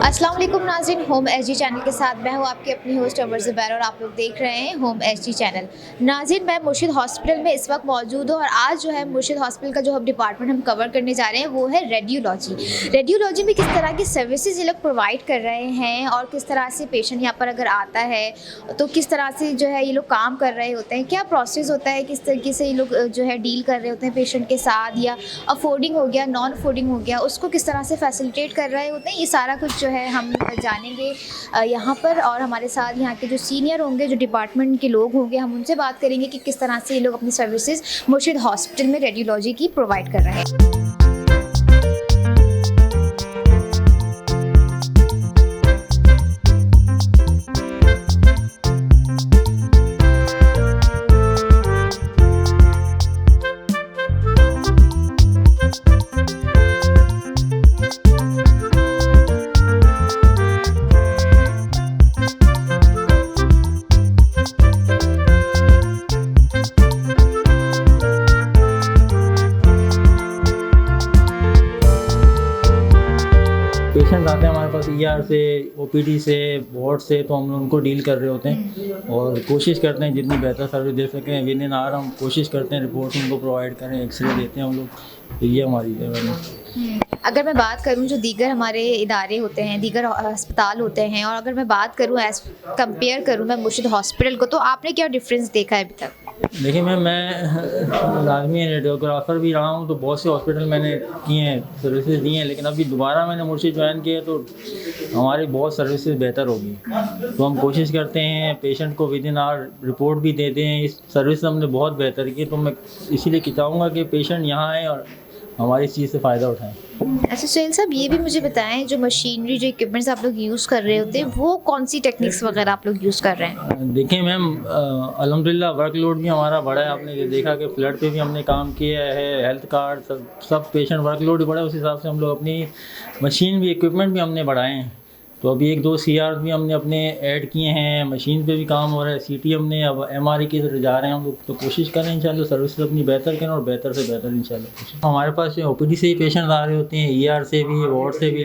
अस्सलाम वालेकुम नाज़रीन, होम एचडी चैनल के साथ मैं हूँ आपकी अपनी होस्ट अमर ज़ुबैर और आप लोग देख रहे हैं होम एचडी चैनल। नाज़रीन, मैं मुर्शिद हॉस्पिटल में इस वक्त मौजूद हूँ और आज जो है मुर्शिद हॉस्पिटल का जो हम डिपार्टमेंट हम कवर करने जा रहे हैं वो है रेडियोलॉजी। रेडियोलॉजी में किस तरह की सर्विसेज ये लोग प्रोवाइड कर रहे हैं और किस तरह से पेशेंट यहाँ पर अगर आता है तो किस तरह से जो है ये लोग काम कर रहे होते हैं, क्या प्रोसेस होता है, किस तरीके से ये लोग जो है डील कर रहे होते हैं पेशेंट के साथ, या अफोर्डिंग हो गया, नॉन अफोर्डिंग हो गया, उसको किस तरह से फैसिलिटेट कर रहे होते हैं, ये सारा कुछ जो है हम जानेंगे यहाँ पर। और हमारे साथ यहाँ के जो सीनियर होंगे, जो डिपार्टमेंट के लोग होंगे, हम उनसे बात करेंगे कि किस तरह से ये लोग अपनी सर्विसेज मुर्शिद हॉस्पिटल में रेडियोलॉजी की प्रोवाइड कर रहे हैं। पेशेंट आते हैं हमारे पास ईआर से, ओपीडी से, वार्ड से, तो हम उनको डील कर रहे होते हैं और कोशिश करते हैं जितनी बेहतर सर्विस दे सकें। विद इन आवर हम कोशिश करते हैं रिपोर्ट उनको प्रोवाइड करें, एक्सरे देते हैं हम लोग, तो ये हमारी है। अगर मैं बात करूं जो दीगर हमारे इदारे होते हैं, दीगर अस्पताल होते हैं, और अगर मैं बात करूं एज कंपेयर करूं मैं मुर्शिद हॉस्पिटल को, तो आपने क्या डिफरेंस देखा है अभी तक? देखिए मैं लाजमी रेडियोग्राफर भी रहा हूँ, तो बहुत से हॉस्पिटल मैंने किए हैं, सर्विसेज दी हैं, लेकिन अभी दोबारा मैंने मुर्शिद ज्वाइन किया तो हमारी बहुत सर्विसेज बेहतर होगी। तो हम कोशिश करते हैं पेशेंट को विद इन आवर रिपोर्ट भी देते हैं। इस सर्विस हमने बहुत बेहतर की, तो मैं इसीलिए चाहूँगा कि पेशेंट यहाँ आएँ और हमारी इस चीज़ से फ़ायदा उठाएं। अच्छा सुहेल साहब, ये भी मुझे बताएं, जो मशीनरी, जो इक्विपमेंट्स आप लोग यूज़ कर रहे होते हैं, वो कौन सी टेक्निक्स वगैरह आप लोग यूज़ कर रहे हैं? देखिए मैम, अल्हम्दुलिल्लाह वर्कलोड भी हमारा बढ़ा है। आपने ये देखा कि फ्लड पे भी हमने काम किया है, हेल्थ कार्ड सब पेशेंट वर्कलोड भी बढ़ा है, उस हिसाब से हम लोग अपनी मशीन भी, इक्विपमेंट भी हमने बढ़ाए हैं। तो अभी 1-2 सीआर भी हमने अपने ऐड किए हैं, मशीन पे भी काम हो रहा है, सीटी हमने, अब एमआरआई की तरफ जा रहे हैं हम लोग। तो कोशिश करें इंशाल्लाह सर्विस अपनी बेहतर करें और बेहतर से बेहतर इंशाल्लाह। हमारे पास ओपीडी से ही पेशेंट आ रहे होते हैं, ईआर से भी, वार्ड से भी।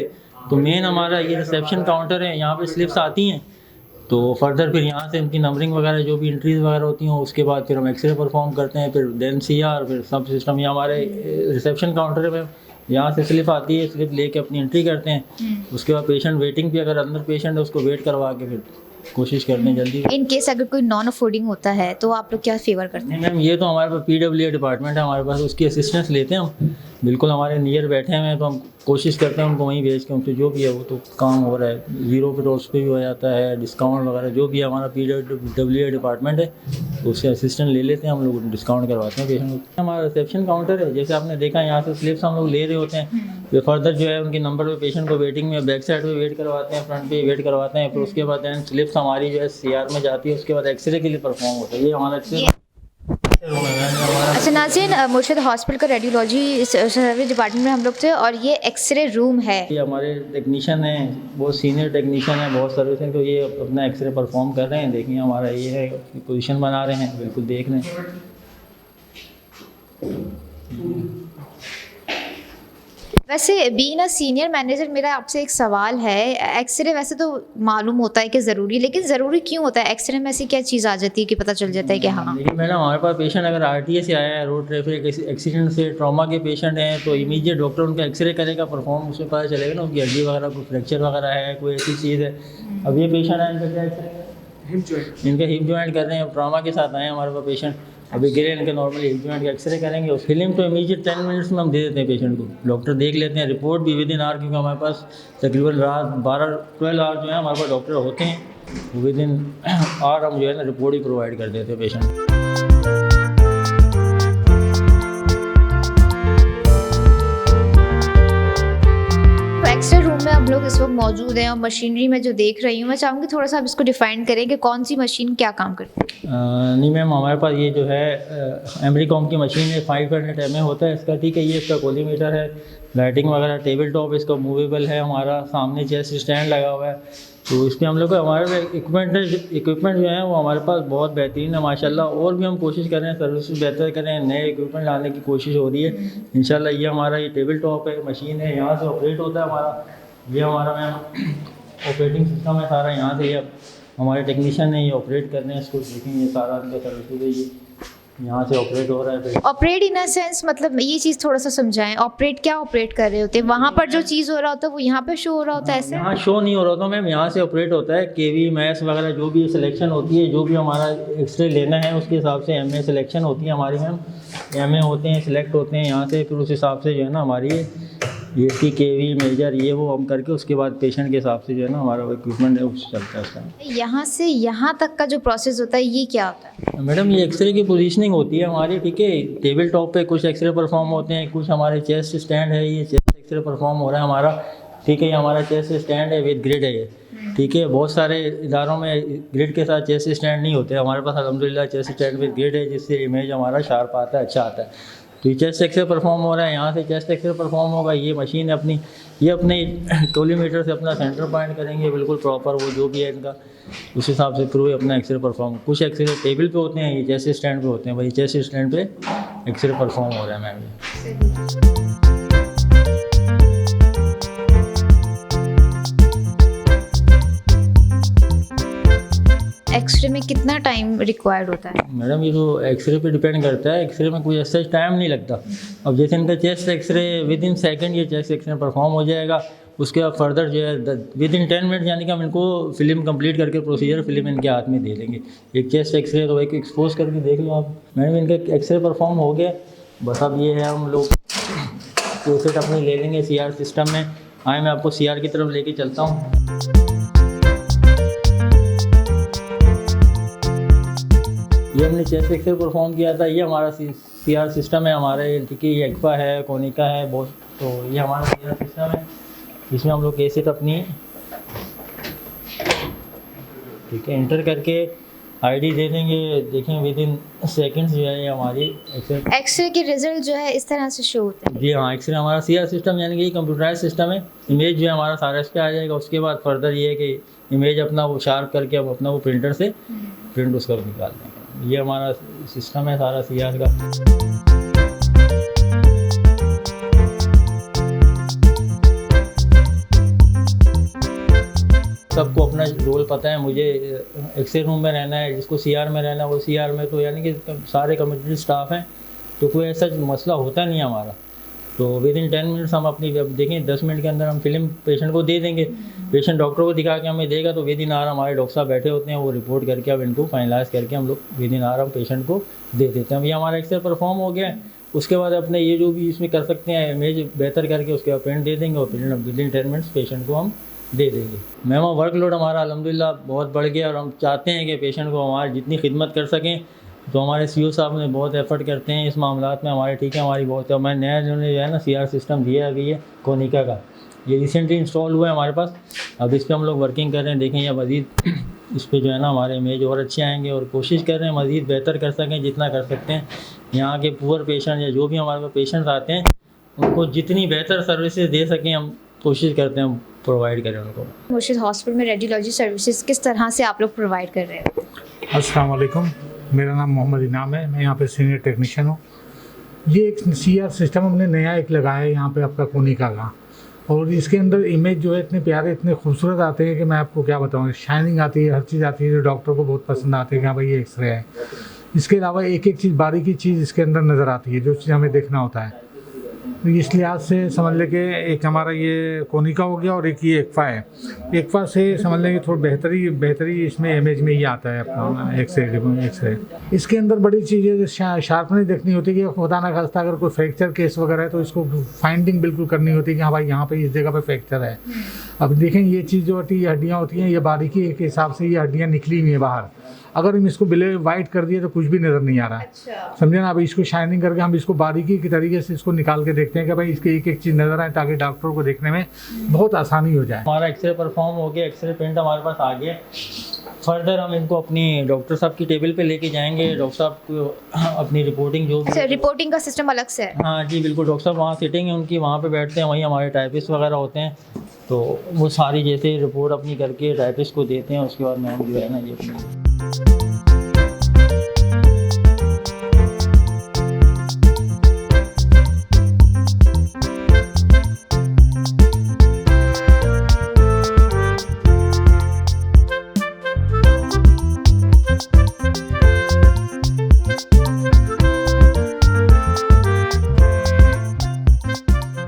तो मेन हमारा ये रिसेप्शन काउंटर है, यहाँ पर स्लिप्स आती हैं, तो फर्दर फिर यहाँ से उनकी नंबरिंग वगैरह जो भी एंट्रीज वगैरह होती हैं, उसके बाद फिर हम एक्सरे परफॉर्म करते हैं, फिर देन सीआर, फिर सब सिस्टम। ये हमारे रिसेप्शन काउंटर पे यहाँ से स्लिप आती है, स्लिप लेके अपनी एंट्री करते हैं। उसके बाद पेशेंट वेटिंग पे, अगर अंदर पेशेंट है उसको वेट करवा के फिर कोशिश करते हैं जल्दी। इन केस अगर कोई नॉन अफोर्डिंग होता है तो आप लोग क्या फेवर करते हैं? मैम ये तो हमारे पास पीडब्ल्यूए डिपार्टमेंट है हमारे पास, उसकी असिस्टेंस लेते हैं हम। बिल्कुल हमारे नियर बैठे हुए हैं, तो हम कोशिश करते हैं उनको वहीं भेज के, उनसे जो भी है वो तो काम हो रहा है, ज़ीरो पे रोज पे भी हो जाता है, डिस्काउंट वगैरह जो भी है। हमारा पीडब्ल्यूए डिपार्टमेंट है, तो उससे असिस्टेंट ले लेते हैं हम लोग, डिस्काउंट करवाते हैं पेशेंट को। हमारा रिसेप्शन काउंटर है, जैसे आपने देखा यहाँ से स्लिप्स हम लोग ले रहे होते हैं, फिर फर्दर जो है उनके नंबर पे पेशेंट को वेटिंग में बैक साइड पे वेट करवाते हैं, फ्रंट पे वेट करवाते हैं। फिर उसके बाद स्लिप्स हमारी जो है सीआर में जाती है, उसके बाद एक्सरे के लिए परफॉर्म होता है। ये हमारा अच्छा नाज़रीन, मुर्शिद हॉस्पिटल का रेडियोलॉजी सर्विस डिपार्टमेंट में हम लोग थे और ये एक्सरे रूम है। ये हमारे टेक्नीशियन हैं, बहुत सीनियर टेक्नीशियन हैं, बहुत सर्विस हैं, तो ये अपना एक्सरे परफॉर्म कर रहे हैं। देखिए हमारा ये है, पोजीशन बना रहे हैं, बिल्कुल देख रहे हैं। वैसे बीइंग अ सीनियर मैनेजर, मेरा आपसे एक सवाल है। एक्सरे वैसे तो मालूम होता है कि ज़रूरी, लेकिन ज़रूरी क्यों होता है? एक्सरे में ऐसी क्या चीज़ आ जाती है कि पता चल जाता है कि हाँ? देखिए मैडम, हमारे पास पेशेंट अगर आरटीए से आया है, रोड ट्रैफिक एक्सीडेंट से, ट्रॉमा के पेशेंट हैं, तो इमीडिएट डॉक्टर उनका एक्सरे करेगा, परफॉर्म, उसमें पता चलेगा ना उनकी हड्डी वगैरह कोई फ्रैक्चर वगैरह है, कोई ऐसी चीज़ है। अब ये पेशेंट है, इनका क्या एक्सरे, इनका हिप जॉइंट कर रहे हैं, ट्रॉमा के साथ आए हैं हमारे पास पेशेंट। अभी गिरे, इनके नॉर्मली हिप जॉइंट का एक्सरे करेंगे, उस फिल्म तो इमीडिएट 10 मिनट्स में हम दे देते हैं पेशेंट को, डॉक्टर देख लेते हैं, रिपोर्ट भी विद इन आवर, क्योंकि हमारे पास तकरीबन रात 12 आवर जो है हमारे पास डॉक्टर होते हैं, विद इन आवर हम जो है ना रिपोर्ट ही प्रोवाइड कर देते हैं पेशेंट। एक्सरे रूम में हम लोग इस वक्त मौजूद हैं और मशीनरी में जो देख रही हूँ, मैं चाहूँगी थोड़ा सा आप इसको डिफाइन करें कि कौन सी मशीन क्या काम करती है। नहीं मैम, हमारे पास ये जो है एमरीकॉम की मशीन है, 500 mA होता है इसका, ठीक है। ये इसका कोलीमीटर है, लाइटिंग वगैरह, टेबल टॉप इसका मूवेबल है, हमारा सामने चेस्ट स्टैंड लगा हुआ है। तो इसमें हम लोग को हमारे इक्विपमेंट जो है वो हमारे पास बहुत बेहतरीन है माशाल्लाह, और भी हम कोशिश कर रहे हैं सर्विस बेहतर करें, नए इक्विपमेंट लाने की कोशिश हो रही है इंशाल्लाह। ये हमारा ये टेबल टॉप है, मशीन है, यहाँ से ऑपरेट होता है हमारा। ये हमारा मैम ऑपरेटिंग सिस्टम है सारा, यहाँ से ये हमारे टेक्नीशियन है ये ऑपरेट कर रहे हैं इसको, देखेंगे सारा इनका सर्विस है, ये यहाँ से ऑपरेट हो रहा है। ऑपरेट इन अ सेंस मतलब ये चीज़ थोड़ा सा समझाएं, ऑपरेट क्या ऑपरेट कर रहे होते हैं? वहाँ पर जो चीज़ हो रहा होता है वो यहाँ पे शो हो रहा होता है ऐसे? यहाँ शो नहीं हो रहा था मैम, यहाँ से ऑपरेट होता है केवी मैथ्स वगैरह जो भी सिलेक्शन होती है, जो भी हमारा एक्सरे लेना है उसके हिसाब से एमए सिलेक्शन होती है हमारी मैम, एमए होते हैं सिलेक्ट होते हैं यहाँ से, फिर उस हिसाब से जो है ना हमारी ये टी केवी मेजर ये वो हम करके उसके बाद पेशेंट के हिसाब से जो है ना हमारा इक्विपमेंट है उससे चलता है उसका। यहाँ से यहाँ तक का जो प्रोसेस होता है ये क्या होता है? मैडम ये एक्सरे की पोजीशनिंग होती है हमारी, ठीक है, टेबल टॉप पे कुछ एक्सरे परफॉर्म होते हैं, कुछ हमारे चेस्ट स्टैंड है, ये चेस्ट एक्सरे परफॉर्म हो रहा है हमारा, ठीक है, ये हमारा चेस्ट स्टैंड है विद ग्रिड है ये, ठीक है। बहुत सारे इदारों में ग्रिड के साथ चेस्ट स्टैंड नहीं होते, हमारे पास अल्हम्दुलिल्लाह चेस्ट स्टैंड विद ग्रिड है जिससे इमेज हमारा शार्प आता है, अच्छा आता है। तो ये चेस्ट एक्सरे परफॉर्म हो रहा है, यहाँ से चेस्ट एक्सरे परफॉर्म होगा, ये मशीन है अपनी, ये अपने कोलीमीटर से अपना सेंटर पॉइंट करेंगे बिल्कुल प्रॉपर, वो जो भी है इनका उस हिसाब से फिर वो अपना एक्सरे परफॉर्म, कुछ एक्सरे टेबल पे होते हैं, ये चेस्ट स्टैंड पे होते हैं, भाई चेस्ट स्टैंड पे एक्सरे परफॉर्म हो रहा है मैम ये। एक्सरे में कितना टाइम रिक्वायर्ड होता है? मैडम ये तो एक्सरे पे डिपेंड करता है, एक्सरे में कोई ऐसा टाइम नहीं लगता। अब जैसे इनका chest x ray within second ये चेस्ट एक्सरे परफॉर्म हो जाएगा, उसके बाद फर्दर जो है विद इन 10 मिनट यानी कि हम इनको फिल्म कंप्लीट करके प्रोसीजर फिल्म इनके हाथ में दे देंगे। एक चेस्ट एक्सरे तो एक एक्सपोज करके देख लो आप मैडम, इनका एक्सरे परफॉर्म हो गया, बस अब ये है हम लोग कैसेट अपनी ले लेंगे CR सिस्टम में। आए मैं आपको CR की तरफ लेके चलता हूँ। ये हमने चेस्ट एक्सरे परफॉर्म किया था, ये हमारा CR सिस्टम है हमारा, ठीक है, ये एक्वा है, कोनिका है बहुत, तो ये हमारा CR सिस्टम है, इसमें हम लोग कैसेट अपनी ठीक है एंटर करके आईडी दे देंगे, देखें विद इन सेकेंड्स जो है ये हमारी एक्सरे के रिजल्ट जो है इस तरह से शो होते हैं। जी हाँ, एक्सरे हमारा CR सिस्टम यानी कि कंप्यूटराइज सिस्टम है, इमेज जो है हमारा सारा इस पर आ जाएगा, उसके बाद फर्दर ये है कि इमेज अपना वो शार्प करके हम अपना वो प्रिंटर से प्रिंट उसका निकाल देंगे। ये हमारा सिस्टम है सारा CR का। सबको अपना रोल पता है, मुझे एक्सरे रूम में रहना है, जिसको CR में रहना है वो CR में, तो यानी कि सारे कम्युनिटी स्टाफ हैं, तो कोई ऐसा मसला होता नहीं है हमारा। तो विद इन 10 मिनट्स हम अपनी, अब देखें 10 मिनट के अंदर हम फिल्म पेशेंट को दे देंगे, पेशेंट डॉक्टर को दिखा के हमें देगा, तो विद इन आवर हमारे डॉक्टर साहब बैठे होते हैं, वो रिपोर्ट करके अब इनको फाइनलाइज करके हम लोग विद इन आवर हम पेशेंट को दे देते हैं। अब ये हमारा एक्सरे परफॉर्म हो गया है, उसके बाद अपने ये जो भी इसमें कर सकते हैं इमेज बेहतर करके उसके बाद प्रिंट दे देंगे और print with in 10 minutes patient को हम दे देंगे। मैम वर्कलोड हमारा अल्हम्दुलिल्लाह बहुत बढ़ गया और हम चाहते हैं कि पेशेंट को हमारी जितनी खिदमत कर सकें, तो हमारे CO साहब ने बहुत एफर्ट करते हैं इस मामलात में हमारे, ठीक है, हमारी बहुत है। मैं नया जो है ना CR सिस्टम दिया है अभी ये कोनिका का, ये रिसेंटली इंस्टॉल हुआ है हमारे पास, अब इस पर हम लोग वर्किंग कर रहे हैं, देखें या मज़ीद इस पर जो है ना हमारे इमेज और अच्छे आएंगे और कोशिश कर रहे हैं मज़ीद बेहतर कर सकें जितना कर सकते हैं। यहाँ के पुअर पेशेंट या जो भी हमारे पास पेशेंट्स आते हैं उनको जितनी बेहतर सर्विसेज दे सकें हम कोशिश करते हैं प्रोवाइड करें उनको। मुर्शिद हॉस्पिटल में रेडियोलॉजी सर्विसेज किस तरह से आप लोग प्रोवाइड कर रहे हैं? अस्सलाम वालेकुम, मेरा नाम मोहम्मद इनाम है, मैं यहाँ पे सीनियर टेक्नीशियन हूँ। ये एक CR सिस्टम हमने नया एक लगाया है यहाँ पे आपका कोनिका का, और इसके अंदर इमेज जो है इतने प्यारे इतने खूबसूरत आते हैं कि मैं आपको क्या बताऊँ, शाइनिंग आती है, हर चीज़ आती है जो डॉक्टर को बहुत पसंद आती है कि हाँ भाई ये एक्सरे है। इसके अलावा एक एक चीज़ बारीकी चीज़ इसके अंदर नज़र आती है जो चीज़ हमें देखना होता है। तो इस लिहाज से समझ लें कि एक हमारा ये कोनिका हो गया और एक ये एक्वा है। एक्वा से समझ लें कि थोड़ा बेहतरी इसमें इमेज में ही आता है अपना एक्सरे। इसके अंदर बड़ी चीज़ें शार्पनेस देखनी होती है कि खुदा ना खास्ता अगर कोई फ्रैक्चर केस वगैरह है तो इसको फाइंडिंग बिल्कुल करनी होती है कि हाँ भाई यहाँ पे इस जगह पे फ्रैक्चर है। अब देखें ये चीज़ जो होती है, ये हड्डियाँ होती हैं, ये बारीकी के हिसाब से ये हड्डियाँ निकली हुई हैं बाहर, अगर हम इसको बिले वाइट कर दिए तो कुछ भी नज़र नहीं आ रहा है। अच्छा। समझे ना, अब इसको शाइनिंग करके हम इसको बारीकी के तरीके से इसको निकाल के देखते हैं कि भाई इसके एक एक चीज़ नज़र आए ताकि डॉक्टर को देखने में बहुत आसानी हो जाए। हमारा एक्सरे परफॉर्म हो गया, एक्सरे प्रिंट हमारे पास आ गया, फर्दर हम इनको अपनी डॉक्टर साहब की टेबल पे लेके जाएंगे, डॉक्टर साहब को अपनी रिपोर्टिंग जो भी रिपोर्टिंग का सिस्टम अलग से है? हाँ जी बिल्कुल, डॉक्टर साहब वहाँ सिटिंग है उनकी, वहाँ पे बैठते हैं, वहीं हमारे टाइपिस्ट वगैरह होते हैं, तो वो सारी जैसे रिपोर्ट अपनी करके टाइपिस्ट को देते हैं, उसके बाद में हम जो है ना ये अपनी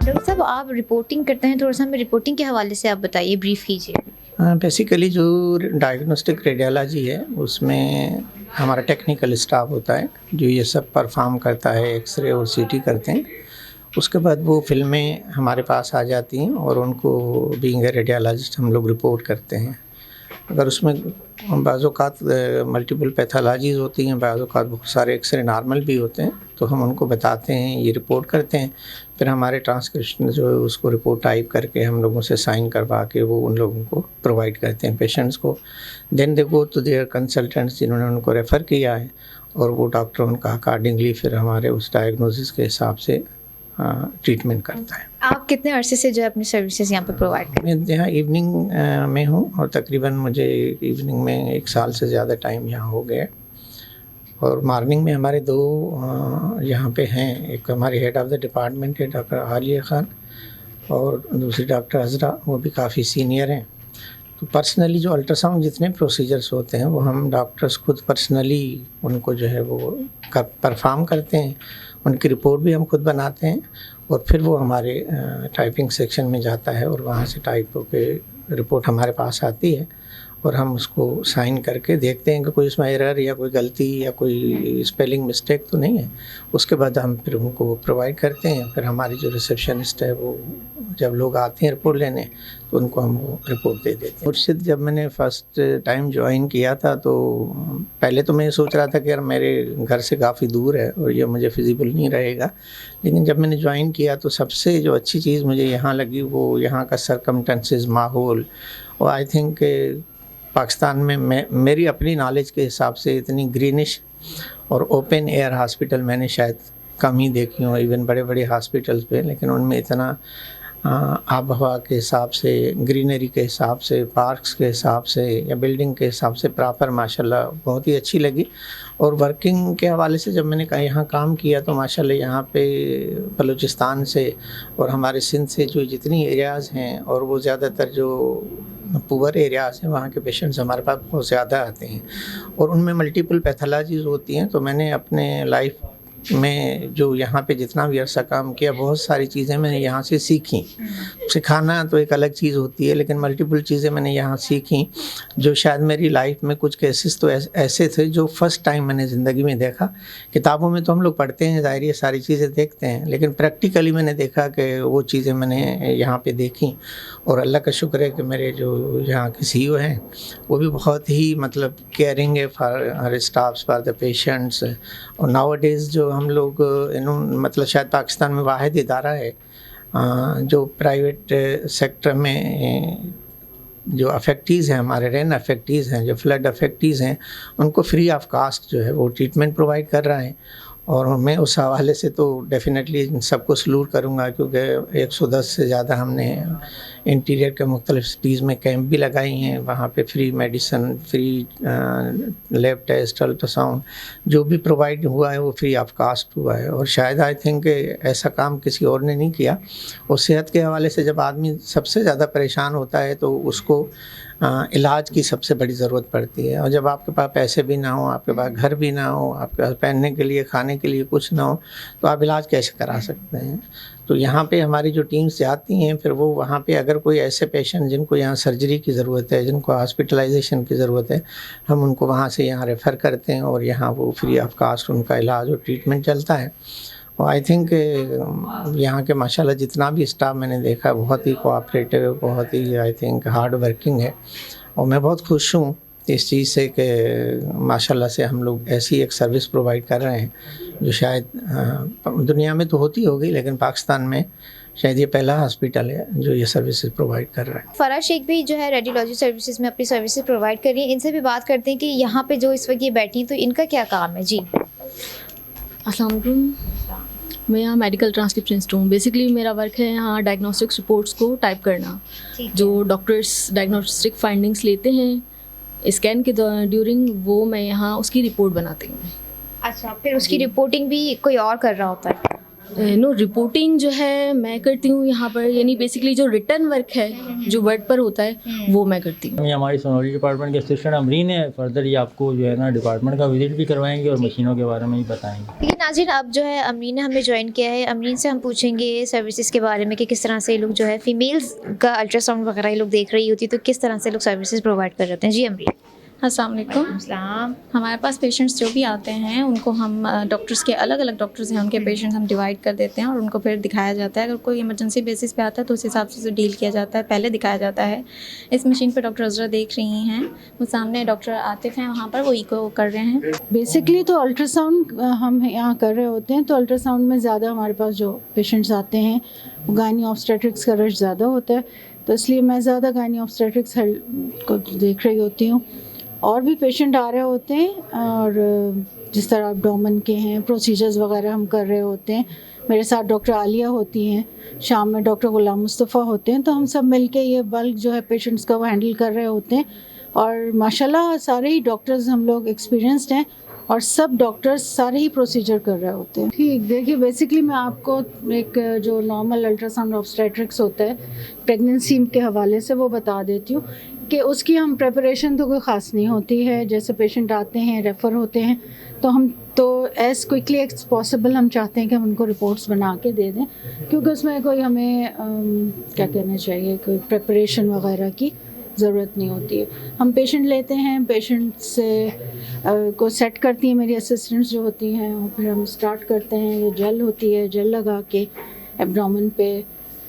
डॉक्टर साहब आप रिपोर्टिंग करते हैं, थोड़ा सा हमें रिपोर्टिंग के हवाले से आप बताइए, ब्रीफ कीजिए। बेसिकली जो डायग्नोस्टिक रेडियोलॉजी है उसमें हमारा टेक्निकल स्टाफ होता है जो ये सब परफॉर्म करता है, एक्सरे और सीटी करते हैं। उसके बाद वो फिल्में हमारे पास आ जाती हैं और उनको बीइंग ए रेडियोलॉजिस्ट हम लोग रिपोर्ट करते हैं। अगर उसमें बाज़-औक़ात मल्टीपल पैथोलॉजीज़ होती हैं, बाज़-औक़ात बहुत सारे एक्सरे नॉर्मल भी होते हैं, तो हम उनको बताते हैं, ये रिपोर्ट करते हैं। फिर हमारे ट्रांसक्रिप्शन जो है उसको रिपोर्ट टाइप करके हम लोगों से साइन करवा के वो उन लोगों को प्रोवाइड करते हैं पेशेंट्स को। Then they go to their consultants जिन्होंने उनको रेफ़र किया है, और वो डॉक्टर उनका अकॉर्डिंगली फिर हमारे उस डायग्नोसिस के हिसाब से ट्रीटमेंट करता है। आप कितने अरसे से जो है अपनी सर्विसेज यहाँ पे प्रोवाइड करते हैं? मैं यहाँ इवनिंग में हूँ और तकरीबन मुझे इवनिंग में 1 साल से ज़्यादा टाइम यहाँ हो गया। और मॉर्निंग में हमारे 2 यहाँ पे हैं, एक हमारे हेड ऑफ़ द डिपार्टमेंट है डॉक्टर आलिया ख़ान, और दूसरी डॉक्टर अज़रा, वो भी काफ़ी सीनियर हैं। तो पर्सनली जो अल्ट्रासाउंड जितने प्रोसीजर्स होते हैं वो हम डॉक्टर्स खुद पर्सनली उनको जो है वो परफॉर्म करते हैं। उनकी रिपोर्ट भी हम खुद बनाते हैं और फिर वो हमारे टाइपिंग सेक्शन में जाता है और वहाँ से टाइप होके रिपोर्ट हमारे पास आती है और हम उसको साइन करके देखते हैं कि कोई उसमें एरर या कोई गलती या कोई स्पेलिंग मिस्टेक तो नहीं है। उसके बाद हम फिर उनको प्रोवाइड करते हैं। फिर हमारी जो रिसेप्शनिस्ट है वो जब लोग आते हैं रिपोर्ट लेने तो उनको हम वो रिपोर्ट दे देते हैं। मुर्शिद जब मैंने फ़र्स्ट टाइम ज्वाइन किया था तो पहले तो मैं सोच रहा था कि यार मेरे घर से काफ़ी दूर है और ये मुझे फिजिबल नहीं रहेगा, लेकिन जब मैंने ज्वाइन किया तो सबसे जो अच्छी चीज़ मुझे यहाँ लगी वो यहाँ का सरकमस्टेंसेस, माहौल। और आई थिंक पाकिस्तान में मेरी अपनी नॉलेज के हिसाब से इतनी ग्रीनिश और ओपन एयर हॉस्पिटल मैंने शायद कम ही देखी हूँ, इवन बड़े बड़े हॉस्पिटल्स पे, लेकिन उनमें इतना आब हवा के हिसाब से, ग्रीनरी के हिसाब से, पार्क्स के हिसाब से या बिल्डिंग के हिसाब से प्रॉपर माशाल्लाह बहुत ही अच्छी लगी। और वर्किंग के हवाले से जब मैंने यहाँ काम किया तो माशाल्लाह यहाँ पे बलूचिस्तान से और हमारे सिंध से जो जितनी एरियाज़ हैं और वो ज़्यादातर जो पुअर एरियाज़ हैं वहाँ के पेशेंट्स हमारे पास बहुत ज़्यादा आते हैं और उनमें मल्टीपल पैथोलॉजीज़ होती हैं। तो मैंने अपने लाइफ में जो यहाँ पे जितना भी अर्सा काम किया बहुत सारी चीज़ें मैंने यहाँ से सीखी। सिखाना तो एक अलग चीज़ होती है, लेकिन मल्टीपल चीज़ें मैंने यहाँ सीखी जो शायद मेरी लाइफ में कुछ केसेस तो ऐसे थे जो फ़र्स्ट टाइम मैंने ज़िंदगी में देखा। किताबों में तो हम लोग पढ़ते हैं, ज़ाहिर ये सारी चीज़ें देखते हैं, लेकिन प्रैक्टिकली मैंने देखा कि वो चीज़ें मैंने यहाँ पे देखी। और अल्लाह का शुक्र है कि मेरे जो यहाँ के CEO हैं वो भी बहुत ही मतलब केयरिंग है for staffs, for the patients. और नाउअडेज़ जो हम लोग मतलब शायद पाकिस्तान में वाहिद इदारा है जो प्राइवेट सेक्टर में जो अफेक्टीज़ हैं, हमारे रेन अफेक्टीज़ हैं, जो फ्लड अफेक्टीज़ हैं, उनको फ्री ऑफ कास्ट जो है वो ट्रीटमेंट प्रोवाइड कर रहा है। और मैं उस हवाले से तो डेफिनेटली इन सबको सलूट करूँगा क्योंकि 110 से ज़्यादा हमने इंटीरियर के मुख्तलिफ सिटीज़ में कैंप भी लगाई हैं। वहाँ पे free medicine, free lab test, ultrasound जो भी प्रोवाइड हुआ है वो फ्री ऑफ कास्ट हुआ है। और शायद आई थिंक ऐसा काम किसी और ने नहीं किया। और सेहत के हवाले से जब आदमी सबसे ज़्यादा परेशान होता है तो उसको इलाज की सबसे बड़ी ज़रूरत पड़ती है। और जब आपके पास पैसे भी ना हो, आपके पास घर भी ना हो, आपके पास पहनने के लिए, खाने के लिए कुछ ना हो, तो आप इलाज कैसे करा सकते हैं। तो यहाँ पे हमारी जो टीम्स जाती हैं फिर वो वहाँ पे अगर कोई ऐसे पेशेंट जिनको यहाँ सर्जरी की ज़रूरत है, जिनको हॉस्पिटलाइजेशन की ज़रूरत है, हम उनको वहाँ से यहाँ रेफ़र करते हैं और यहाँ वो फ्री ऑफ कास्ट उनका इलाज और ट्रीटमेंट चलता है। और आई थिंक यहाँ के माशाल्लाह जितना भी स्टाफ मैंने देखा बहुत ही कोऑपरेटिव है, बहुत ही आई थिंक हार्ड वर्किंग है। और मैं बहुत खुश हूँ इस चीज़ से कि माशाल्लाह से हम लोग ऐसी एक सर्विस प्रोवाइड कर रहे हैं जो शायद दुनिया में तो होती होगी, लेकिन पाकिस्तान में शायद ये पहला हॉस्पिटल है जो ये सर्विसेज प्रोवाइड कर रहा है। फराज शेख भी जो है रेडियोलॉजी सर्विसेज में अपनी सर्विसेज प्रोवाइड कर रही हैं। इनसे भी बात करते हैं कि यहाँ पे जो इस वक्त ये बैठी हैं तो इनका क्या काम है। जी अस्सलाम वालेकुम, मैं यहाँ मेडिकल ट्रांसक्रिप्शनिस्ट हूँ। बेसिकली मेरा वर्क है यहाँ डायग्नोस्टिक रिपोर्ट्स को टाइप करना, जो डॉक्टर्स डायग्नोस्टिक फाइंडिंग्स लेते हैं स्कैन के ड्यूरिंग, वो मैं यहाँ उसकी रिपोर्ट बनाती हूँ। अच्छा, फिर उसकी रिपोर्टिंग भी कोई और कर रहा होता है? नो रिपोर्टिंग जो है मैं करती हूँ यहाँ पर, यानी बेसिकली जो रिटर्न वर्क है जो वर्ड पर होता है वो मैं करती हूँ। ये हमारी सोनोलॉजी डिपार्टमेंट के असिस्टेंट अमरीन है। फर्दर ये आपको जो है ना डिपार्टमेंट का विजिट भी करवाएंगे और मशीनों के बारे में ही बताएंगे। लेकिन नाज़रीन, अब जो है अमरीन ने हमें ज्वाइन किया है। अमरीन से हम पूछेंगे सर्विसेज के बारे में कि किस तरह से ये लोग जो है फीमेल्स का अल्ट्रासाउंड वगैरह ये लोग देख रही होती तो किस तरह से लोग सर्विसेज प्रोवाइड कर रहे हैं। जी अमरीन। अस्सलाम वालेकुम। हमारे पास पेशेंट्स जो भी आते हैं उनको हम डॉक्टर्स के अलग अलग डॉक्टर्स हैं उनके पेशेंट्स हम डिवाइड कर देते हैं और उनको फिर दिखाया जाता है। अगर कोई इमरजेंसी बेसिस पे आता है तो उस हिसाब से डील किया जाता है, पहले दिखाया जाता है। इस मशीन पे डॉक्टर अज़रा देख रही हैं, वो सामने डॉक्टर आतिफ हैं वहाँ पर, वो इको कर रहे हैं। बेसिकली तो अल्ट्रासाउंड हम यहाँ कर रहे होते हैं, तो अल्ट्रासाउंड में ज़्यादा हमारे पास जो पेशेंट्स आते हैं गायनी ऑब्स्टेट्रिक्स का रश ज़्यादा होता है, तो इसलिए मैं ज़्यादा गायनी ऑब्स्टेट्रिक्स को देख रही होती हूँ। और भी पेशेंट आ रहे होते हैं और जिस तरह एब्डोमेन के हैं प्रोसीजर्स वगैरह हम कर रहे होते हैं। मेरे साथ डॉक्टर आलिया होती हैं, शाम में डॉक्टर गुलाम मुस्तफ़ा होते हैं, तो हम सब मिलके ये बल्क जो है पेशेंट्स का वो हैंडल कर रहे होते हैं। और माशाल्लाह सारे ही डॉक्टर्स हम लोग एक्सपीरियंस्ड हैं और सब डॉक्टर्स सारे ही प्रोसीजर कर रहे होते हैं। ठीक, देखिए बेसिकली मैं आपको एक जो नॉर्मल अल्ट्रासाउंड ऑब्स्टेट्रिक्स होता है प्रेगनेंसी के हवाले से वो बता देती हूँ कि उसकी हम प्रिपरेशन तो कोई ख़ास नहीं होती है। जैसे पेशेंट आते हैं रेफ़र होते हैं तो हम तो एज़ क्विकली एज पॉसिबल हम चाहते हैं कि हम उनको रिपोर्ट्स बना के दे दें, क्योंकि उसमें कोई हमें क्या कहना चाहिए कोई प्रिपरेशन वगैरह की ज़रूरत नहीं होती है। हम पेशेंट लेते हैं, पेशेंट से को सेट करती हैं मेरी असिस्टेंट्स जो होती हैं, और फिर हम स्टार्ट करते हैं। ये जेल होती है, जेल लगा के एब्डोमेन पे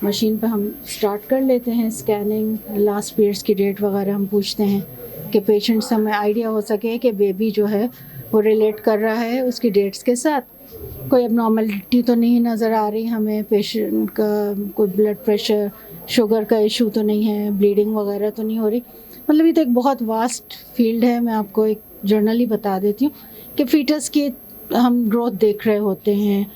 मशीन पे हम स्टार्ट कर लेते हैं स्कैनिंग। लास्ट पीरियड्स की डेट वगैरह हम पूछते हैं कि पेशेंट से हमें आइडिया हो सके कि बेबी जो है वो रिलेट कर रहा है उसकी डेट्स के साथ। कोई एबनॉर्मलिटी तो नहीं नज़र आ रही हमें, पेशेंट का कोई ब्लड प्रेशर शुगर का इशू तो नहीं है, ब्लीडिंग वगैरह तो नहीं हो रही। मतलब ये तो एक बहुत वास्ट फील्ड है। मैं आपको एक जर्नली बता देती हूँ कि फीटस की हम ग्रोथ देख रहे होते हैं।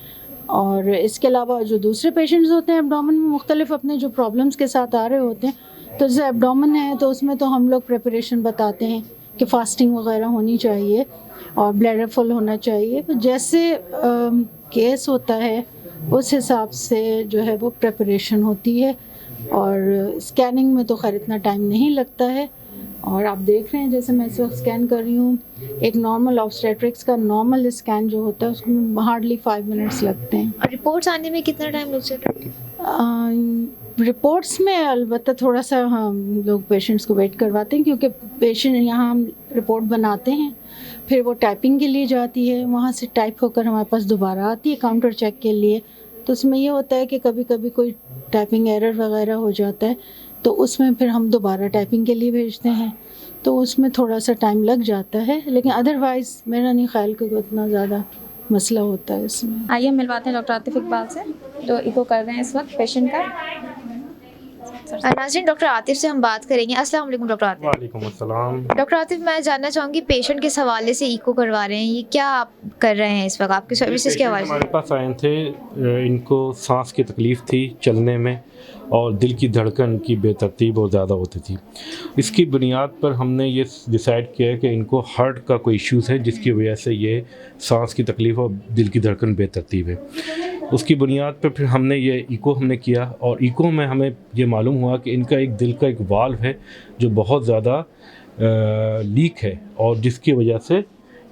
और इसके अलावा जो दूसरे पेशेंट्स होते हैं एब्डोमेन में मुख्तलिफ अपने जो प्रॉब्लम्स के साथ आ रहे होते हैं, तो जैसे एब्डोमेन है तो उसमें तो हम लोग प्रिपरेशन बताते हैं कि फास्टिंग वगैरह होनी चाहिए और ब्लैडर फुल होना चाहिए। तो जैसे केस होता है उस हिसाब से जो है वो प्रिपरेशन होती है। और स्कैनिंग में तो खैर इतना टाइम नहीं लगता है। और आप देख रहे हैं जैसे मैं इस वक्त स्कैन कर रही हूँ, एक नॉर्मल ऑब्स्टेट्रिक्स का नॉर्मल स्कैन जो होता है उसमें हार्डली 5 मिनट्स लगते हैं। और रिपोर्ट्स आने में कितना टाइम लग सकता है? रिपोर्ट्स में अलबत्ता थोड़ा सा हम लोग पेशेंट्स को वेट करवाते हैं, क्योंकि पेशेंट यहाँ हम रिपोर्ट बनाते हैं, फिर वो टाइपिंग के लिए जाती है, वहाँ से टाइप होकर हमारे पास दोबारा आती है काउंटर चेक के लिए। तो उसमें ये होता है कि कभी कभी कोई टाइपिंग एरर वगैरह हो जाता है, तो उसमें फिर हम दोबारा टाइपिंग के लिए भेजते हैं, तो उसमें थोड़ा सा टाइम लग जाता है। लेकिन अदरवाइज़ मेरा नहीं ख्याल कि उतना ज़्यादा मसला होता है इसमें। आइए मिलवाते हैं डॉक्टर आतिफ इकबाल से, जो इको कर रहे हैं इस वक्त पेशेंट का। नाज़रीन, डॉक्टर आतिफ से हम बात करेंगे। अस्सलाम वालेकुम डॉक्टर आतिफ। वालेकुम अस्सलाम। डॉक्टर आतिफ, मैं जानना चाहूँगी पेशेंट किस हवाले से इको करवा रहे हैं, ये क्या आप कर रहे हैं इस वक्त, आपकी सर्विसेज के हवाले से? हमारे पास आए थे, इनको सांस की तकलीफ़ थी चलने में और दिल की धड़कन की बेतरतीब बहुत ज़्यादा होती थी। इसकी बुनियाद पर हमने ये डिसाइड किया कि इनको हार्ट का कोई इश्यूज़ है जिसकी वजह से ये सांस की तकलीफ़ और दिल की धड़कन बेतरतीब है। उसकी बुनियाद पर फिर हमने ये इको किया और इको में हमें ये मालूम हुआ कि इनका एक दिल का एक वाल्व है जो बहुत ज़्यादा लीक है और जिसकी वजह से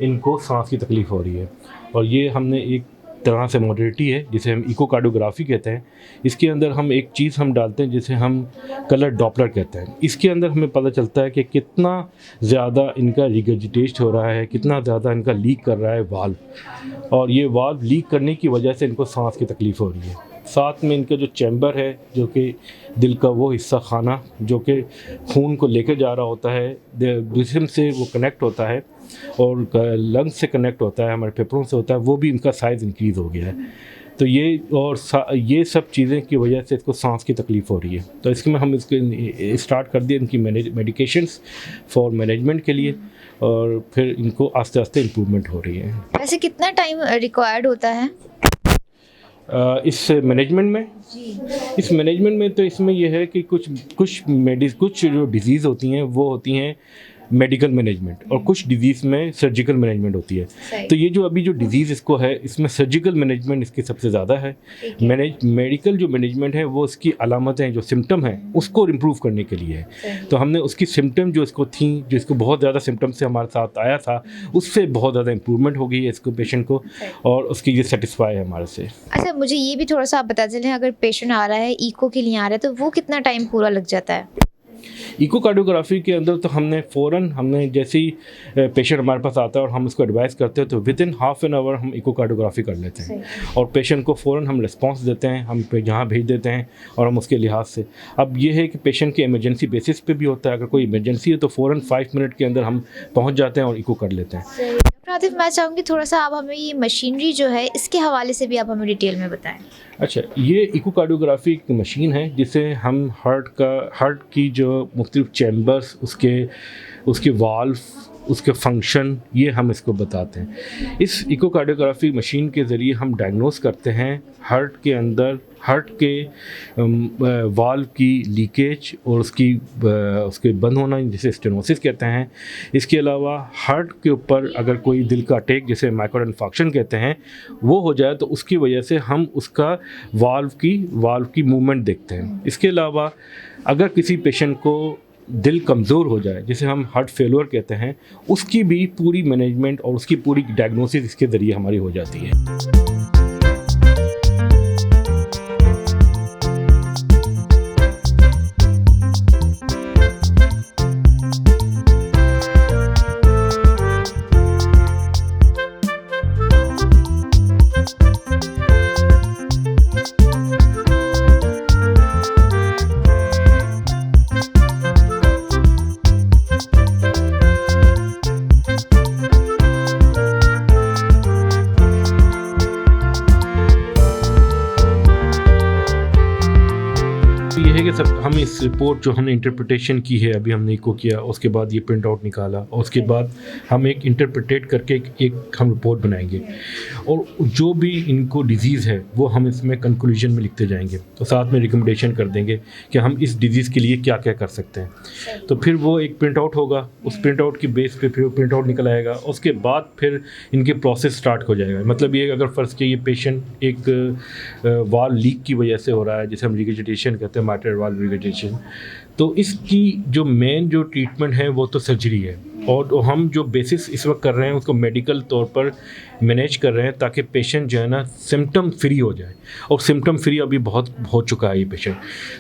इनको सांस की तकलीफ़ हो रही है। और ये हमने एक तरह से मॉडलिटी है जिसे हम इकोकार्डियोग्राफी कहते हैं। इसके अंदर हम एक चीज़ हम डालते हैं जिसे हम कलर डॉपलर कहते हैं। इसके अंदर हमें पता चलता है कि कितना ज़्यादा इनका रिगर्जिटेट हो रहा है, कितना ज़्यादा इनका लीक कर रहा है वाल्व, और ये वाल्व लीक करने की वजह से इनको सांस की तकलीफ़ हो रही है। साथ में इनका जो चैम्बर है जो कि दिल का वो हिस्सा खाना जो कि खून को लेकर जा रहा होता है, जिस्म से वो कनेक्ट होता है और लंग्स से कनेक्ट होता है, हमारे फेफड़ों से होता है, वो भी इनका साइज़ इंक्रीज़ हो गया है। तो ये और ये सब चीज़ें की वजह से इसको सांस की तकलीफ़ हो रही है। तो इसके में हम इसके स्टार्ट कर दिए इनकी मेडिकेशंस फॉर मैनेजमेंट के लिए, और फिर इनको आस्ते आस्ते इम्प्रूवमेंट हो रही है। वैसे कितना टाइम रिक्वायर्ड होता है इस मैनेजमेंट में? इस मैनेजमेंट में तो इसमें यह है कि कुछ जो डिज़ीज़ होती हैं वो होती हैं मेडिकल मैनेजमेंट और कुछ डिजीज़ में सर्जिकल मैनेजमेंट होती है। तो ये जो अभी जो डिजीज़ इसको है, इसमें सर्जिकल मैनेजमेंट इसकी सबसे ज़्यादा है। मेडिकल जो मैनेजमेंट है वो इसकी अलामतें जो सिम्टम हैं उसको इम्प्रूव करने के लिए है। तो हमने उसकी सिम्टम जो इसको थी, जो इसको बहुत ज़्यादा सिम्टम से हमारे साथ आया था, उससे बहुत ज़्यादा इम्प्रूवमेंट हो गई है इसको पेशेंट को, और उसकी ये सेटिस्फाई है हमारे से। अच्छा, मुझे ये भी थोड़ा सा आप बता चलें, अगर पेशेंट आ रहा है इको के लिए आ रहा है तो वो कितना टाइम पूरा लग जाता है? इकोकार्डियोग्राफी के अंदर तो हमने जैसे ही पेशेंट हमारे पास आता है और हम उसको एडवाइस करते हैं तो with in half an hour हम इकोकार्डियोग्राफी कर लेते हैं और पेशेंट को फ़ौरन हम रिस्पांस देते हैं, हम यहाँ भेज देते हैं और हम उसके लिहाज से। अब ये है कि पेशेंट के इमरजेंसी बेसिस पे भी होता है, अगर कोई इमरजेंसी है तो फ़ौरन 5 मिनट के अंदर हम पहुँच जाते हैं और इको कर लेते हैं। डॉक्टर आतिफ, मैं चाहूँगी थोड़ा सा आप हमें ये मशीनरी जो है इसके हवाले से भी आप हमें डिटेल में बताएं। अच्छा, ये इकोकार्डियोग्राफी एक मशीन है जिसे हम हार्ट की जो मुख्तलिफ चैम्बर्स, उसके वाल्व, उसके फंक्शन, ये हम इसको बताते हैं। इस इकोकार्डियोग्राफी मशीन के ज़रिए हम डायग्नोस करते हैं हार्ट के अंदर हार्ट के वाल्व की लीकेज और उसके बंद होना, जिसे स्टेनोसिस कहते हैं। इसके अलावा हार्ट के ऊपर अगर कोई दिल का अटैक, जिसे माइक्रोड इन्फार्क्शन कहते हैं, वो हो जाए तो उसकी वजह से हम उसका वाल्व की मूवमेंट देखते हैं। इसके अलावा अगर किसी पेशेंट को दिल कमज़ोर हो जाए, जिसे हम हार्ट फेलियर कहते हैं, उसकी भी पूरी मैनेजमेंट और उसकी पूरी डायग्नोसिस इसके ज़रिए हमारी हो जाती है। ये है कि सब हम इस रिपोर्ट जो हमने इंटरप्रिटेशन की है, अभी हमने इको किया, उसके बाद ये प्रिंट आउट निकाला और उसके बाद हम एक इंटरप्रिटेट करके एक हम रिपोर्ट बनाएंगे और जो भी इनको डिज़ीज़ है वो हम इसमें कंक्लूजन में लिखते जाएंगे। तो साथ में रिकमेंडेशन कर देंगे कि हम इस डिज़ीज़ के लिए क्या क्या कर सकते हैं। तो फिर वो एक प्रिंट आउट होगा, उस प्रिंट आउट की बेस पे फिर प्रिंट आउट निकल आएगा। उसके बाद फिर इनके प्रोसेस स्टार्ट हो जाएगा। मतलब ये अगर फ़र्ज़ किया ये पेशेंट एक वाल लीक की वजह से हो रहा है, जिसे हम रिगर्जिटेशन कहते हैं, माइट्रल वाल्व रिगर्जिटेशन, तो इसकी जो मेन जो ट्रीटमेंट है वो तो सर्जरी है और हम जो बेसिस इस वक्त कर रहे हैं उसको मेडिकल तौर पर मैनेज कर रहे हैं ताकि पेशेंट जो है ना सिम्टम फ्री हो जाए, और सिम्टम फ्री अभी बहुत हो चुका है ये पेशेंट।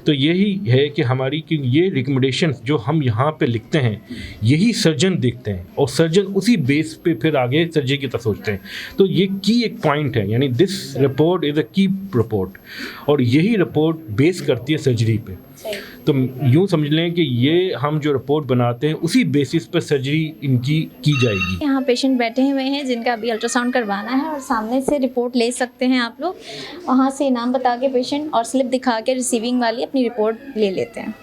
तो यही है कि हमारी कि ये रिकमेंडेशन जो हम यहाँ पे लिखते हैं यही सर्जन देखते हैं और सर्जन उसी बेस पे फिर आगे सर्जरी की तरफ सोचते हैं। तो ये की एक पॉइंट है, यानी दिस रिपोर्ट इज़ अ की रिपोर्ट और यही रिपोर्ट बेस करती है सर्जरी पे। तो यूँ समझ लें कि ये हम जो रिपोर्ट बनाते हैं उसी बेसिस पर सर्जरी इनकी की जाएगी। यहाँ पेशेंट बैठे हुए हैं जिनका अभी अल्ट्रासाउंड करवाना है और सामने से रिपोर्ट ले सकते हैं आप लोग। वहाँ से नाम बता के पेशेंट और स्लिप दिखा के रिसीविंग वाली अपनी रिपोर्ट ले लेते हैं।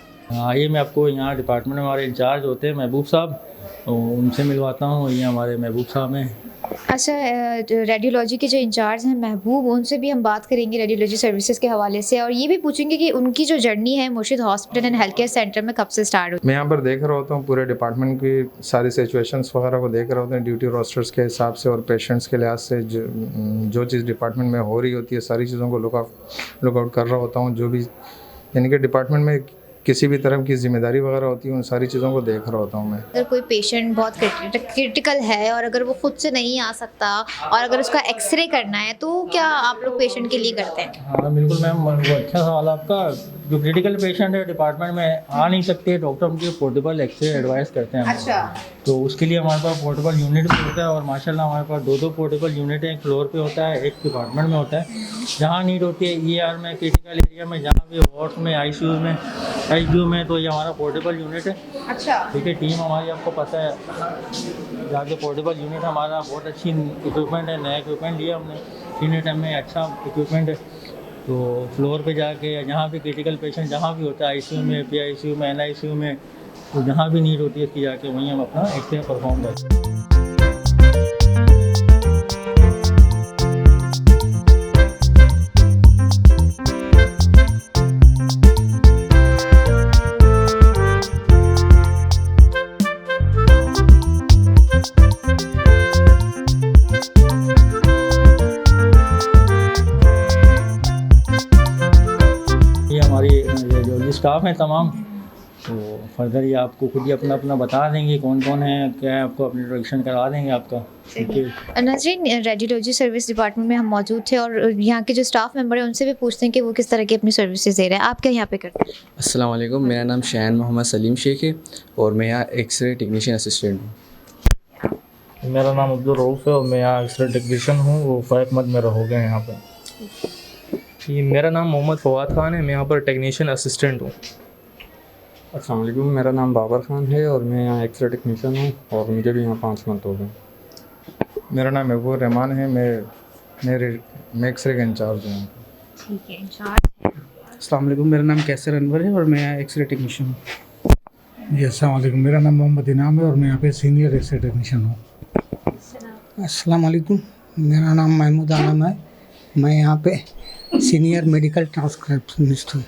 आइए मैं आपको यहाँ डिपार्टमेंट में हमारे इंचार्ज होते हैं महबूब साहब, तो उनसे मिलवाता हूँ। ये हमारे महबूब साहब हैं। अच्छा, रेडियोलॉजी के जो इंचार्ज हैं महबूब, उनसे भी हम बात करेंगे रेडियोलॉजी सर्विसेज के हवाले से और ये भी पूछेंगे कि उनकी जो जर्नी है मुर्शिद hospital and health care centre में कब से स्टार्ट हुई। मैं यहाँ पर देख रहा होता हूँ पूरे डिपार्टमेंट की सारी सिचुएशंस वगैरह को देख रहे होते हैं ड्यूटी रोस्टर्स के हिसाब से और पेशेंट्स के लिहाज से जो चीज़ डिपार्टमेंट में हो रही होती है सारी चीज़ों को लुकआउट कर रहा होता हूँ। जो भी यानी कि डिपार्टमेंट में किसी भी तरह की जिम्मेदारी वगैरह होती है उन सारी चीज़ों को देख रहा होता हूँ मैं। अगर कोई पेशेंट बहुत क्रिटिकल है और अगर वो खुद से नहीं आ सकता और अगर उसका एक्सरे करना है तो क्या आप लोग पेशेंट के लिए करते हैं? हाँ बिल्कुल मैम, अच्छा सवाल आपका। जो क्रिटिकल पेशेंट है डिपार्टमेंट में आ नहीं सकते, डॉक्टर उनके पोर्टेबल एक्सरे एडवाइस करते हैं। अच्छा, तो उसके लिए हमारे पास पोर्टेबल यूनिट भी होता है और माशाल्लाह हमारे पास 2 पोर्टेबल यूनिट हैं। एक फ्लोर पे होता है, एक डिपार्टमेंट में होता है। जहाँ नीड होती है ER में, क्रिटिकल एरिया में, जहाँ भी वार्ड में, ICU में, तो ये हमारा पोर्टेबल यूनिट है। अच्छा, ठीक है, टीम हमारी आपको पता है, जाके पोर्टेबल यूनिट हमारा बहुत अच्छी इक्विपमेंट है, नया इक्विपमेंट लिया हमने, सीनियर टाइम में अच्छा इक्विपमेंट है। तो फ्लोर पे जाके जहाँ भी क्रिटिकल पेशेंट जहाँ भी होता है, ICU में, PICU में, NICU में, तो जहाँ भी नीड होती है इसकी जाके वहीं हम अपना एक्सरे परफॉर्म करते हैं। हमारी जो स्टाफ हैं तमाम, तो फर्दर ये आपको खुद ही अपना अपना बता देंगे कौन कौन है क्या है, आपको अपनी इंट्रोडक्शन करवा देंगे आपका। ठीक है नाज़रीन, रेडियोलॉजी सर्विस डिपार्टमेंट में हम मौजूद थे और यहाँ के जो स्टाफ मेंबर हैं उनसे भी पूछते हैं कि वो किस तरह की अपनी सर्विसेज दे रहे हैं। आप क्या यहाँ पे करते हैं? अस्सलाम वालेकुम, मेरा नाम शैन मोहम्मद सलीम शेख है और मैं यहाँ एक्सरे टेक्नीशियन असिस्टेंट हूँ। मेरा नाम अब्दुल रऊफ़ है और मैं यहाँ एक्सरे टेक्नीशियन हूँ। वो 5 मंथ मेरा हो गया यहाँ पे। जी, मेरा नाम मोहम्मद फवाद ख़ान है, मैं यहाँ पर टेक्नीशियन असिस्टेंट हूँ। अस्सलाम वालेकुम, मेरा नाम बाबर ख़ान है और मैं यहाँ एक्सरे टेक्नीशियन हूँ और मुझे भी यहाँ 5 मंथ हो गए। मेरा नाम महबूब रहमान है, मैं एक्सरे का इंचार्ज हूँ। ठीक है, इंचार्ज। अस्सलाम वालेकुम, मेरा नाम कैसर अनवर है और मैं यहाँ एक्सरे टेक्नीशियन हूँ। जी अस्सलाम वालेकुम, मेरा नाम मोहम्मद इनाम है और मैं यहाँ पे सीनियर एक्सरे टेक्नीशियन हूँ। अस्सलाम वालेकुम, मेरा नाम महमूद आलम है, मैं यहाँ पे सीनियर मेडिकल ट्रांसक्रिप्शनिस्ट हूँ।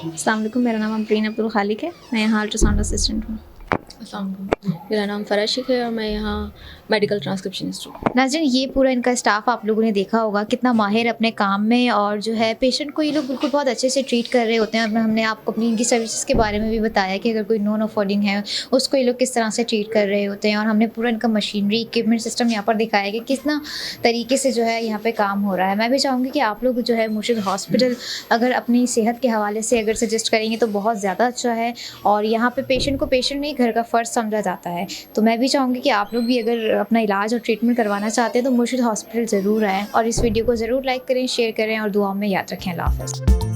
अस्सलाम वालेकुम, मेरा नाम अमरीन अब्दुल खालिक है, मैं यहाँ अल्ट्रासाउंड असिस्टेंट हूँ। अस्सलाम वालेकुम, मेरा नाम फ़रा शेख है और मैं यहाँ मेडिकल ट्रांसक्रिप्शनिस्ट हूँ। नाज़रीन, ये पूरा इनका स्टाफ आप लोगों ने देखा होगा कितना माहिर अपने काम में, और जो है पेशेंट को ये लोग बिल्कुल बहुत अच्छे से ट्रीट कर रहे होते हैं। और हमने आपको अपनी इनकी सर्विसेज के बारे में भी बताया कि अगर कोई नॉन अफोर्डिंग है उसको ये लोग किस तरह से ट्रीट कर रहे होते हैं, और हमने पूरा इनका मशीनरी इक्विपमेंट सिस्टम यहाँ पर दिखाया कि कितना तरीके से जो है यहाँ पर काम हो रहा है। मैं भी चाहूँगी कि आप लोग जो है मुर्शिद हॉस्पिटल अगर अपनी सेहत के हवाले से अगर सजेस्ट करेंगे तो बहुत ज़्यादा अच्छा है, और यहाँ पर पेशेंट को पेशेंट नहीं घर का फ़र्ज समझा जाता है। तो मैं भी चाहूँगी कि आप लोग भी अगर अपना इलाज और ट्रीटमेंट करवाना चाहते हैं तो मुर्शिद हॉस्पिटल ज़रूर आएँ, और इस वीडियो को ज़रूर लाइक करें, शेयर करें और दुआओं में याद रखें। अल्लाह हाफ़िज़।